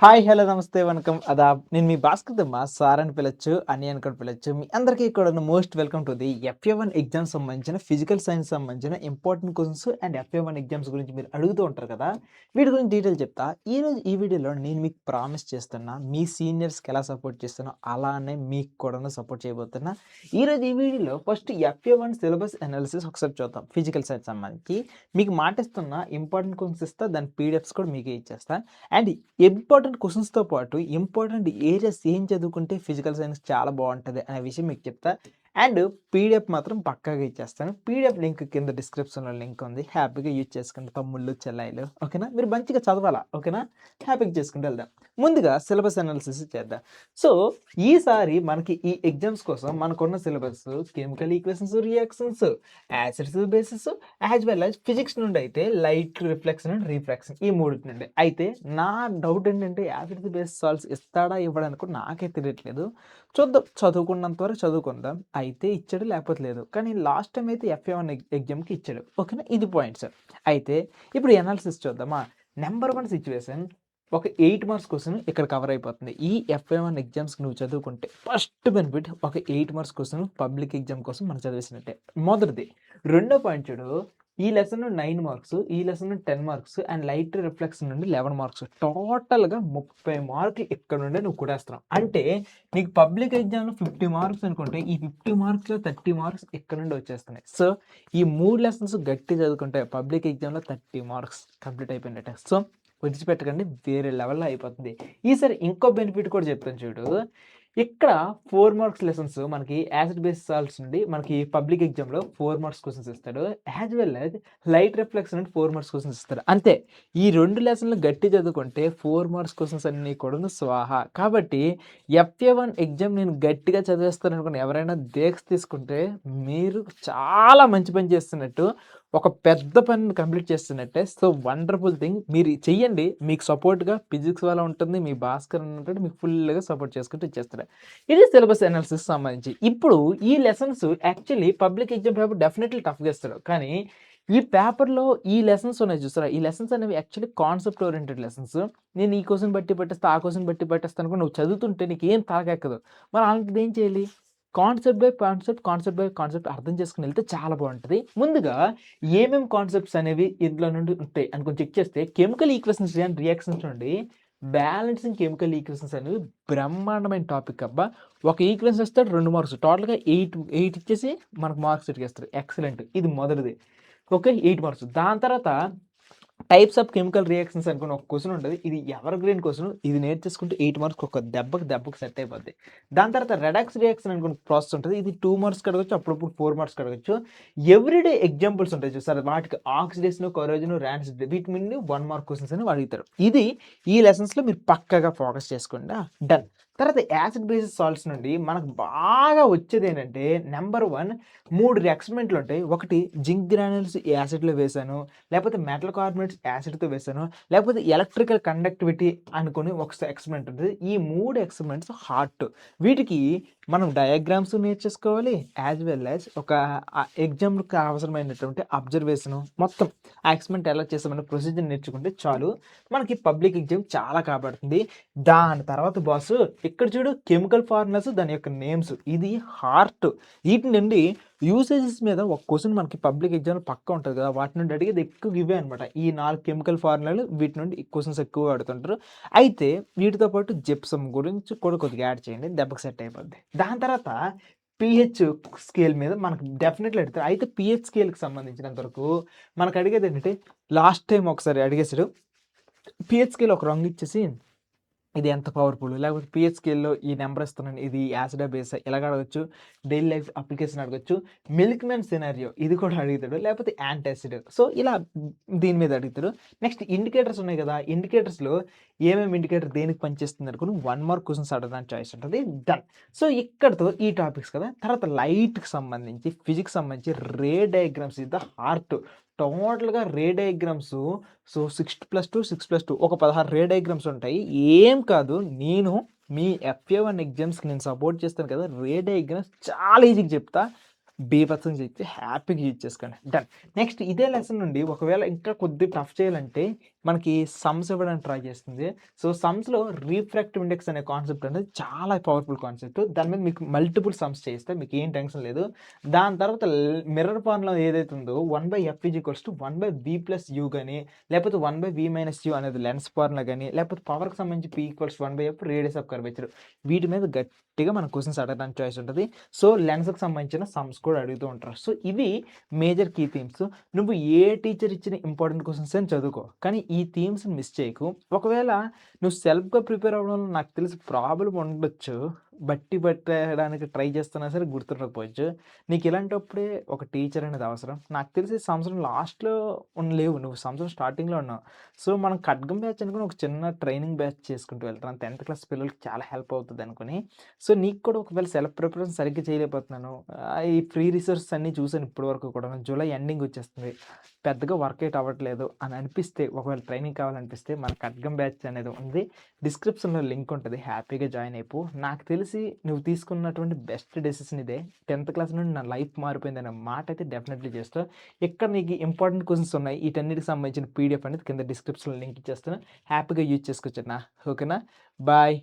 Hi! Hello! నమస్తే, వణకం, అదాబ్. నేను మీ Bhaskar sir అని పిలవచ్చు, అని అని కూడా పిలవచ్చు. మీ అందరికీ కూడాను most welcome to the FA one exams సంబంధించిన ఫిజికల్ సైన్స్ సంబంధించిన important questions and FA one exams గురించి మీరు అడుగుతూ ఉంటారు కదా! వీటి గురించి డీటెయిల్ చెప్తా. ఈరోజు ఈ వీడియోలో నేను మీకు ప్రామిస్ చేస్తున్నా, మీ సీనియర్స్‌కి ఎలా సపోర్ట్ చేస్తానో అలానే మీకు కూడాను సపోర్ట్ చేయబోతున్నా. ఈరోజు ఈ వీడియోలో ఫస్ట్ ఎఫ్ఏ1 సిలబస్ అనాలిసిస్ ఒకసారి చూద్దాం. ఫిజికల్ సైన్స్ సంబంధించి మీకు మాటిస్తున్నా, ఇంపార్టెంట్ క్వెషన్స్ ఇస్తా, దాని పీడిఎఫ్స్ కూడా మీకే ఇచ్చేస్తా. అండ్ ఇంపార్టెంట్ క్వెషన్స్‌తో పాటు ఇంపార్టెంట్ ఏరియాస్ ఏం చదువుకుంటే ఫిజికల్ సైన్స్ చాలా బావుంటది అనే విషయం మీకు చెప్తా. అండ్ పీడిఎఫ్ మాత్రం పక్కాగా ఇచ్చేస్తాను. పీడిఎఫ్ లింక్ కింద డిస్క్రిప్షన్‌లో లింక్ ఉంది. హ్యాపీగా యూజ్ చేసుకోండి తమ్ముళ్ళు, చెల్లాయిలు. ఓకేనా? మీరు మంచిగా చదవాలా. ఓకేనా? హ్యాపీగా చేసుకుంటూ వెళ్దాం. ముందుగా సిలబస్ అనాలిసిస్ చేద్దాం. సో, ఈసారి మనకి ఈ ఎగ్జామ్స్ కోసం మనకున్న syllabus chemical equations, reactions, acids, basis as well as physics నుండి అయితే లైట్, రిఫ్లెక్షన్ అండ్ రిఫ్రాక్షన్ ఈ మూడిటి నుండి. అయితే నా డౌట్ ఏంటంటే యాసిడ్స్ బేస్ సాల్ట్స్ ఇస్తాడా ఇవ్వడానికి కూడా నాకే తెలియట్లేదు. చూద్దాం, చదువుకున్నంత వరకు చదువుకుందాం. అయితే ఇచ్చాడు, లేకపోతే లేదు. కానీ లాస్ట్ టైం అయితే ఎఫ్ఏ1 ఎగ్జామ్‌కి ఇచ్చాడు. ఓకేనా? ఇది పాయింట్స్. అయితే ఇప్పుడు అనాలిసిస్ చూద్దామా? నంబర్ 1 సిట్యుయేషన్, ఒక 8 మార్క్స్ క్వెషన్ ఇక్కడ కవర్ అయిపోతుంది. ఈ ఎఫ్ఏ1 ఎగ్జామ్స్‌కి నువ్వు చదువుకుంటే ఫస్ట్ బెనిఫిట్, ఒక 8 మార్క్స్ క్వెషన్ పబ్లిక్ ఎగ్జామ్ కోసం మనం చదివేసినట్టే. మొదటిది. రెండో పాయింట్ చూడు, ఈ లెసన్ 9 మార్క్స్, ఈ lesson 10 marks and light reflection నుండి 11 మార్క్స్. టోటల్‌గా 30 మార్కులు ఇక్కడ నుండే నువ్వు కొట్టేస్తున్నావు. అంటే నీకు పబ్లిక్ ఎగ్జామ్‌లో 50 మార్క్స్ అనుకుంటే, ఈ 50 మార్క్స్‌లో 30 మార్క్స్ ఇక్కడ నుండి వచ్చేస్తున్నాయి. సో, ఈ 3 లెసన్స్ గట్టిగా చదువుకుంటే పబ్లిక్ ఎగ్జామ్‌లో 30 మార్క్స్ కంప్లీట్ అయిపోయినట్టే. సో, విడిచిపెట్టకండి, వేరే లెవెల్‌లో అయిపోతుంది. ఈసారి ఇంకో బెనిఫిట్ కూడా చెప్తాను చూడు. ఇక్కడ 4 మార్క్స్ లెసన్స్ మనకి యాసిడ్ బేస్ సాల్ట్స్ నుండి మనకి పబ్లిక్ ఎగ్జామ్‌లో 4 మార్క్స్ క్వెషన్స్ ఇస్తాడు. As well as light reflection నుండి 4 మార్క్స్ క్వెషన్స్ ఇస్తాడు. అంతే. ఈ 2 లెసన్‌లు గట్టిగా చదువుకుంటే 4 మార్క్స్ క్వెషన్స్ అన్నీ కూడాను స్వాహా. కాబట్టి ఎఫ్ఏ1 ఎగ్జామ్ నేను గట్టిగా చదివేస్తాననుకుని ఎవరైనా దీక్ష తీసుకుంటే మీరు చాలా మంచి పని చేస్తున్నట్టు, ఒక పెద్ద పనిని కంప్లీట్ చేస్తున్నట్టే. So, wonderful thing. మీరు చెయ్యండి. మీకు సపోర్ట్‌గా ఫిజిక్స్ వాళ్ళ ఉంటుంది. మీ భాస్కర్ అన్న ఉంటాడు. మీకు ఫుల్‌గా సపోర్ట్ చేసుకుంటూ ఇచ్చేస్తాడు. ఇది సిలబస్ అనాలిసిస్ సంబంధించి. ఇప్పుడు ఈ lessons actually public exam paper definitely టఫ్‌గా ఇస్తాడు. కానీ ఈ పేపర్‌లో ఈ లెసన్స్ ఉన్నాయి చూసారా? ఈ లెసన్స్ అనేవి యాక్చువల్లీ కాన్సెప్ట్ ఓరియెంటెడ్ లెసన్స్. నేను ఈ క్వెషన్ బట్టి పట్టేస్తా, ఆ క్వెషన్ బట్టి పట్టేస్తా అనుకుని నువ్వు చదువుతుంటే నీకేం తలకెక్కదు. మరి అలాంటిది ఏం చేయాలి? Concept by concept, concept by concept అర్థం చేసుకొని వెళ్తే చాలా బావుంటది. ముందుగా ఏమేం కాన్సెప్ట్స్ అనేవి ఇందులో నుండి ఉంటాయి అని కొంచెం చెక్ చేస్తే, కెమికల్ ఈక్వేషన్స్ అండ్ రియాక్షన్స్ నుండి బ్యాలెన్సింగ్ కెమికల్ ఈక్వేషన్స్ అనేవి బ్రహ్మాండమైన టాపిక్ అబ్బా! ఒక ఈక్వేషన్ ఇస్తాడు 2 మార్క్స్. టోటల్‌గా 8 ఇచ్చేసి మనకు మార్క్స్ ఇచ్చేస్తాడు. ఎక్సలెంట్. ఇది మొదటిది. ఓకే. 8 మార్క్స్. దాని తర్వాత టైప్స్ ఆఫ్ కెమికల్ రియాక్షన్స్ అనుకుని ఒక క్వెషన్ ఉంటది. ఇది ఎవర్ గ్రీన్ క్వెషన్. ఇది నేర్చేసుకుంటే 8 మార్క్స్ ఒక దెబ్బకి సెట్ అయిపోద్ది. దాని తర్వాత రెడాక్స్ రియాక్షన్ అనుకుని ప్రాసెస్ ఉంటది. ఇది 2 మార్క్స్‌కి అడగొచ్చు. అప్పుడప్పుడు 4 మార్క్స్‌కి అడగొచ్చు. ఎవ్రీడే ఎగ్జాంపుల్స్ ఉంటాయి చూసారా? వాటికి ఆక్సిడేషన్, కరోజన్, రాన్సిడ్ వీటి నుండి 1 మార్క్ క్వెషన్స్ అనేవి అడుగుతారు. ఇది ఈ లెసన్స్‌లో మీరు పక్కాగా ఫోకస్ చేసుకోండి. డన్. తర్వాత యాసిడ్ బేసిస్ సాల్ట్స్ నుండి మనకు బాగా వచ్చేదేంటంటే నంబర్ 1 3 ఎక్స్‌పెరిమెంట్‌లు ఉంటాయి. ఒకటి జింక్ గ్రాన్యూల్స్ యాసిడ్‌లో వేశాను. లేకపోతే మెటల్ కార్బోనేట్స్ యాసిడ్‌తో వేశాను. లేకపోతే ఎలక్ట్రికల్ కండక్టివిటీ అనుకోని ఒక ఎక్స్‌పెరిమెంట్ ఉంటది. ఈ 3 ఎక్స్‌పెరిమెంట్స్ హార్ట్. వీటికి మనం డయాగ్రామ్స్ నేర్చేసుకోవాలి. యాజ్ వెల్ యాజ్ ఒక ఎగ్జామ్‌కి అవసరమైనటువంటి అబ్జర్వేషను మొత్తం ఆ ఎక్స్‌పెరిమెంట్ ఎలా చేసామన్న ప్రొసీజర్ నేర్చుకుంటే చాలు. మనకి పబ్లిక్ ఎగ్జామ్ చాలా కాపాడుతుంది. దాని తర్వాత బాసు ఇక్కడ చూడు, కెమికల్ ఫార్ములాస్, దాని యొక్క నేమ్స్. ఇది హార్ట్. వీటి నుండి యూసేజెస్ మీద ఒక క్వెషన్ మనకి పబ్లిక్ ఎగ్జామ్‌లో పక్కా ఉంటది కదా! వాటి నుండి అడిగేది ఎక్కువ ఇవే అనమాట. ఈ 4 కెమికల్ ఫార్ములాలు, వీటి నుండి క్వెషన్స్ ఎక్కువగా అడుగుతుంటారు. అయితే వీటితో పాటు జిప్సమ్ గురించి కూడా కొద్దిగా యాడ్ చేయండి. దెబ్బకి సెట్ అయిపోద్ది. దాని తర్వాత పీహెచ్ స్కేల్ మీద మనకు డెఫినెట్‌లీ అడుగుతారు. అయితే పీహెచ్ స్కేల్‌కి సంబంధించినంత వరకు మనకు అడిగేదేంటంటే, లాస్ట్ టైమ్ ఒకసారి అడిగేసాడు. పీహెచ్ స్కేల్ ఒక రంగు ఇచ్చేసి ఇది ఎంత పవర్‌ఫుల్, లేకపోతే పీహెచ్ స్కేల్‌లో ఈ నంబర్ ఇస్తున్నాను. ఇది యాసిడా, బేసా ఇలాగ అడగొచ్చు. డైలీ లైఫ్ అప్లికేషన్ అడగొచ్చు. మిల్క్‌మెన్ సినారియో ఇది కూడా అడుగుతాడు. లేకపోతే యాంటాసిడ్. సో, ఇలా దీని మీద అడుగుతాడు. నెక్స్ట్ ఇండికేటర్స్ ఉన్నాయి కదా! ఇండికేటర్స్‌లో ఏమేమి ఇండికేటర్ దేనికి పనిచేస్తుంది అనుకుని 1 మార్క్ క్వెషన్స్ అడగడానికి చాయిస్ ఉంటది. డన్. సో, ఇక్కడితో ఈ టాపిక్స్ కదా! తర్వాత లైట్‌కి సంబంధించి, ఫిజిక్స్ సంబంధించి రే డయాగ్రామ్స్ ఇస్ ద హార్ట్. టోటల్‌గా రే డయాగ్రామ్స్. సో, 6+2, 6+2 ఒక 16 రే డయాగ్రామ్స్ ఉంటాయి. ఏం కాదు, నేను మీ ఎఫ్ఏ1 ఎగ్జామ్స్‌కి నేను సపోర్ట్ చేస్తాను కదా! రే డయాగ్రామ్స్ చాలా ఈజీగా చెప్తా. బీభత్సంగా చెప్తే హ్యాపీగా యూజ్ చేసుకోండి. డన్. నెక్స్ట్ ఇదే లెసన్ నుండి ఒకవేళ ఇంకా కొద్దిగా టఫ్ చేయాలంటే మనకి సమ్స్ ఇవ్వడానికి ట్రై చేస్తుంది. సో, సమ్స్‌లో రిఫ్రాక్టివ్ ఇండెక్స్ అనే కాన్సెప్ట్ అనేది చాలా పవర్‌ఫుల్ కాన్సెప్ట్. దాని మీద మీకు మల్టిపుల్ సమ్స్ చేయిస్తే మీకేం టెన్షన్ లేదు. దాని తర్వాత మిర్రర్ ఫార్ములా ఏదైతే ఉందో 1/f is equals to 1/v+u గాని, లేకపోతే 1/v-u అనేది లెన్స్ ఫార్ములా గాని, లేకపోతే పవర్‌కి సంబంధించి p equals 1/f radius of curvature. వీటి మీద గట్టిగా మన క్వెషన్స్ అడగడానికి చాయిస్ ఉంటది. సో, లెన్స్‌కి సంబంధించిన సమ్స్ కూడా అడుగుతూ ఉంటారు. సో, ఇవి మేజర్ కీ థీమ్స్. నువ్వు ఏ టీచర్ ఇచ్చిన ఇంపార్టెంట్ క్వెషన్స్ అని చదువుకో. కానీ ఈ థీమ్స్‌ని మిస్ చేయకు. ఒకవేళ నువ్వు సెల్ఫ్‌గా ప్రిపేర్ అవ్వడంలో నాకు తెలిసి ప్రాబ్లమ్ ఉండొచ్చు. బట్టి పట్టడానికి ట్రై చేస్తున్నా సరే గుర్తుండకపోవచ్చు. నీకు ఇలాంటప్పుడే ఒక టీచర్ అనేది అవసరం. నాకు తెలిసి సంవత్సరం లాస్ట్‌లో లేవు. నువ్వు సంవత్సరం స్టార్టింగ్‌లో ఉన్నావు. సో, మనం ఖడ్గం బ్యాచ్ అనుకుని ఒక చిన్న ట్రైనింగ్ బ్యాచ్ చేసుకుంటూ వెళ్తున్నాను. 10థ్ క్లాస్ పిల్లలకి చాలా హెల్ప్ అవుతదనుకోని. సో, నీకు కూడా ఒకవేళ సెల్ఫ్ ప్రిపరేషన్ సరిగ్గా చేయలేకపోతున్నాను. ఈ ఫ్రీ రిసోర్సెస్ అన్నీ చూసాను ఇప్పటి వరకు కూడాను. జూలై ఎండింగ్ వచ్చేస్తుంది. పెద్దగా వర్కౌట్ అవ్వట్లేదు అని అనిపిస్తే, ఒకవేళ ట్రైనింగ్ కావాలనిపిస్తే మన ఖడ్గం బ్యాచ్ అనేది ఉంది. డిస్క్రిప్షన్‌లో లింక్ ఉంటది. హ్యాపీగా జాయిన్ అయిపో. నాకు తెలిసి నువ్వు తీసుకున్నటువంటి బెస్ట్ డెసిషన్ ఇదే. 10థ్ క్లాస్ నుండి నా లైఫ్ మారిపోయిందనే మాట అయితే డెఫినెట్‌లీ చేస్తావు. ఇక్కడ నీకు ఇంపార్టెంట్ క్వెషన్స్ ఉన్నాయి. వీటన్నిటికి సంబంధించిన పీడిఎఫ్ అనేది కింద డిస్క్రిప్షన్‌లో లింక్ ఇచ్చేస్తాను. హ్యాపీగా యూజ్ చేసుకోవచ్చన్నా. ఓకేనా? బాయ్.